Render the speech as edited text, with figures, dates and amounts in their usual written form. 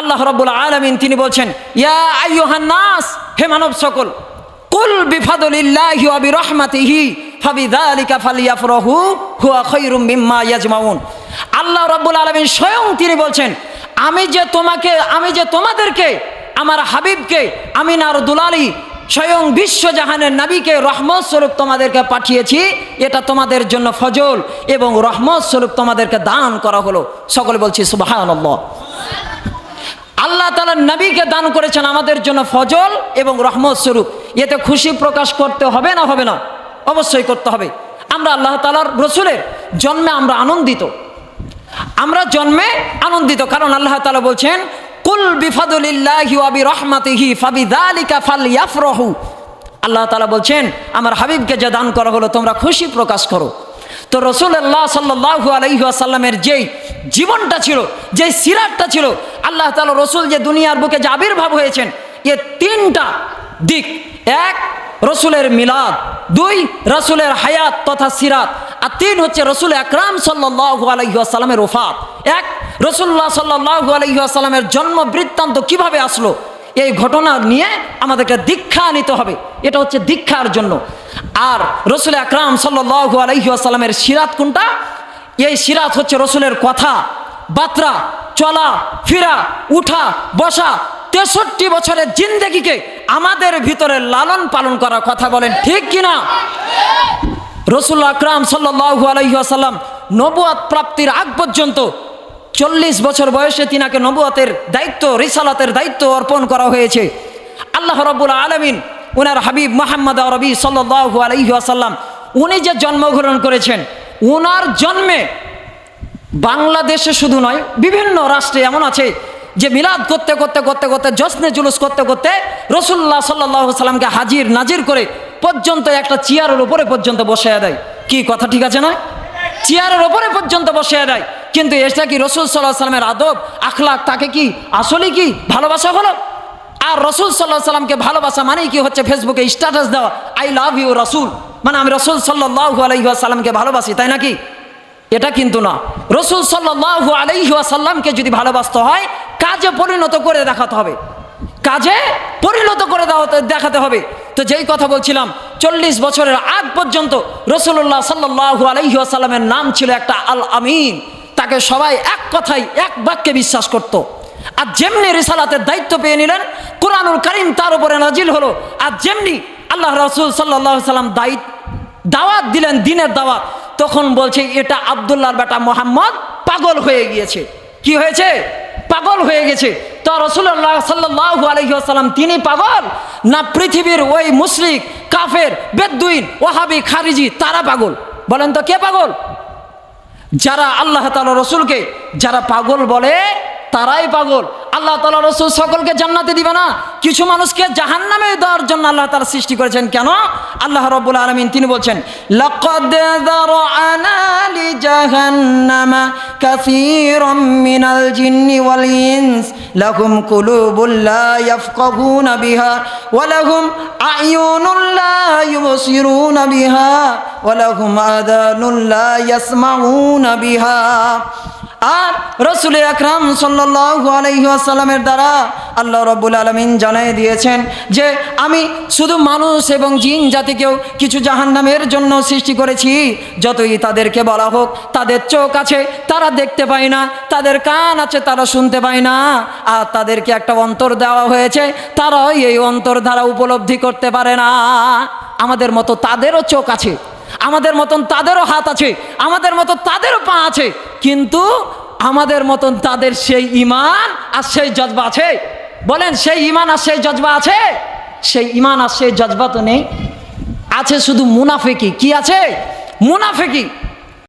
আল্লাহ রাব্বুল আলামিন তিনি বলছেন, ইয়া আইয়ুহান নাস, হে মানব সকল, কুল বিফাদলিল্লাহি ওয়া বিরহমাতিহি ফাবিযালিকা ফালইয়াফরাহু হুয়া খায়রুম মিম্মা ইয়াজমাউন। আল্লাহ রাব্বুল আলামিন স্বয়ং তিনি বলছেন, আমি যে তোমাদেরকে আমার হাবিবকে আমিনার দুলালি স্বয়ং বিশ্বজাহানের নবীকে রহমত স্বরূপ তোমাদেরকে পাঠিয়েছি, এটা তোমাদের জন্য ফজল এবং রহমত স্বরূপ তোমাদেরকে দান করা হলো। সকলে বলছি সুবহানাল্লাহ। আল্লাহ তাআলা নবীকে দান করেছেন আমাদের জন্য ফজল এবং রহমত স্বরূপ। এতে খুশি প্রকাশ করতে হবে না হবে না? অবশ্যই করতে হবে। আমরা আল্লাহ তাআলার রসুলের জন্মে আমরা আনন্দিত, কারণ আল্লাহ তাআলা বলছেন, কুল বিফাদলিল্লাহি ওয়া বিরহমাতিহি ফাবিযালিকা ফালইয়াফরাহু। আল্লাহ তাআলা বলছেন, আমার হাবিবকে যে দান করা হলো তোমরা খুশি প্রকাশ করো। তো রাসূলুল্লাহ সাল্লাল্লাহু আলাইহি ওয়াসাল্লামের যেই জীবনটা ছিল, যেই সিরাতটা ছিল, আল্লাহ তাআলা রসুল যে দুনিয়ার বুকে যে আবির্ভাব হয়েছেন, এ তিনটা দিক: এক, রসুলের মিলাদ; দুই, রসুলের হায়াত তথা সিরাত; আর তিন হচ্ছে রসুল আকরাম সাল্লাল্লাহু আলাইহি ওয়াসাল্লামের ওফাত। এক, রসুল্লাহ সাল্লাল্লাহু আলাইহি ওয়াসাল্লামের জন্ম বৃত্তান্ত কিভাবে আসলো, এই ঘটনা নিয়ে আমাদেরকে দীক্ষা নিতে হবে। এটা হচ্ছে দীক্ষার জন্য। আর রসুল আকরাম সাল্লাল্লাহু আলাইহি ওয়াসাল্লামের সিরাত কোনটা? এই সিরাত হচ্ছে রসুলের কথা বার্তা, চলা ফিরা, উঠা বসা, 63 বছরের জিন্দেগিকে আমাদের ভিতরে লালন পালন করার কথা। বলেন ঠিক কিনা? রসুল আকরাম সাল্লাল্লাহু আলাইহি ওয়াসাল্লাম নবুয়ত প্রাপ্তির আগ পর্যন্ত 40 বছর বয়সে তিনাকে নবুয়তের দায়িত্ব, রিসালাতের দায়িত্ব অর্পণ করা হয়েছে। আল্লাহ রাব্বুল আলামিন উনার হাবিব মুহাম্মদ আরবি সাল্লাল্লাহু আলাইহি ওয়াসাল্লাম উনি যে জন্মগ্রহণ করেছেন, উনার জন্মে বাংলাদেশে শুধু নয়, বিভিন্ন রাষ্ট্রে এমন আছে যে মিলাদ করতে করতে করতে করতে জশ্নে জুলুস করতে করতে রসুল্লাহ সাল্লাল্লাহু আলাইহি সাল্লামকে হাজির নাজির করে পর্যন্ত একটা চেয়ারের উপরে পর্যন্ত বসিয়ে দেয়। কি কথা ঠিক আছে না? চেয়ারের উপরে পর্যন্ত বসিয়ে দেয়। কিন্তু এটা কি রসুল সাল্লাল্লাহু আলাইহি সাল্লামের আদব আখলাক? তাকে কি আসলে কি ভালোবাসা হলো? আর রসুল সাল্লাল্লাহু আলাইহি সাল্লামকে ভালোবাসা মানেই কি হচ্ছে ফেসবুকে স্ট্যাটাস দেওয়া, আই লাভ ইউ রসুল, মানে আমি রসুল সাল্লাল্লাহু আলাইহি সাল্লামকে ভালোবাসি, তাই নাকি? এটা কিন্তু না। রসুল সাল্লাল্লাহু আলাইহি ওয়াসাল্লামকে যদি ভালোবাসতে হয়, কাজে পরিণত করে দেখাতে হবে, কাজে পরিণত করে দেখাতে হবে। তো যেই কথা বলছিলাম, 40 বছরের আগ পর্যন্ত রসুল্লাহ সাল্লাল্লাহু আলাইহি ওয়াসাল্লামের নাম ছিল একটা আল আমিন। তাকে সবাই এক কথায় এক বাক্যে বিশ্বাস করত। আর যেমনি রিসালাতের দায়িত্ব পেয়ে নিলেন, কুরআনুল কারীম তার উপরে নাজিল হলো। আর যেমনি আল্লাহ রাসূল সাল্লাল্লাহু আলাইহি ওয়াসাল্লাম দাওয়াত দিলেন, দিনের দাওয়াত, তখন বলছে এটা আব্দুল্লাহর বেটা মুহাম্মদ পাগল হয়ে গিয়েছে। কি হয়েছে? পাগল হয়ে গেছে। তো রাসূলুল্লাহ সাল্লাল্লাহু আলাইহি ওয়াসাল্লাম তিনি পাগল, না পৃথিবীর ওই মুশরিক কাফের বেদুইন ওয়াহাবি খারিজি তারা পাগল? বলেন তো কে পাগল? যারা আল্লাহ তাআলা রসুলকে যারা পাগল বলে তারাই পাগল। আল্লাহ তাআলা রসুল সকলকে জান্নাতে দিবে না, কিছু মানুষকে জাহান্নামে দেওয়ার জন্য আল্লাহ তাআলা সৃষ্টি করেছেন। কেন? আল্লাহ রাব্বুল আলামিন তিনি বলছেন, লাকাদ যারা'না লিজাহান্নামা কাসীরাম মিনাল জিন্নি ওয়াল ইনস লাহুম কুলুবুল লা ইয়াফকাহুনা বিহা ওয়া লাহুম আ'য়ুনুল লা ইউবসিরুনা বিহা ওয়া লাহুম আযানুল লা ইয়াসমাউনা বিহা। আর রসুল আকরাম সাল্লাল্লাহু আলাইহি ওয়াসাল্লামের দ্বারা আল্লাহ রাব্বুল আলামিন জানিয়ে দিয়েছেন যে আমি শুধু মানুষ এবং জিন জাতিকেও কিছু জাহান্নামের জন্য সৃষ্টি করেছি। যতই তাদেরকে বলা হোক, তাদের চোখ আছে তারা দেখতে পায় না, তাদের কান আছে তারা শুনতে পায় না, আর তাদেরকে একটা অন্তর দেওয়া হয়েছে, তারাও এই অন্তর দ্বারা উপলব্ধি করতে পারে না। আমাদের মতো তাদেরও চোখ আছে, আমাদের মতন তাদেরও হাত আছে, আমাদের মতো তাদেরও পা আছে, কিন্তু আমাদের মতন তাদের সেই ঈমান আর সেই জজবা আছে? বলেন সেই ঈমান আর সেই জজবা আছে? সেই ঈমান আর সেই জজবা তো নেই, আছে শুধু মুনাফিকি। কি আছে? মুনাফিকি।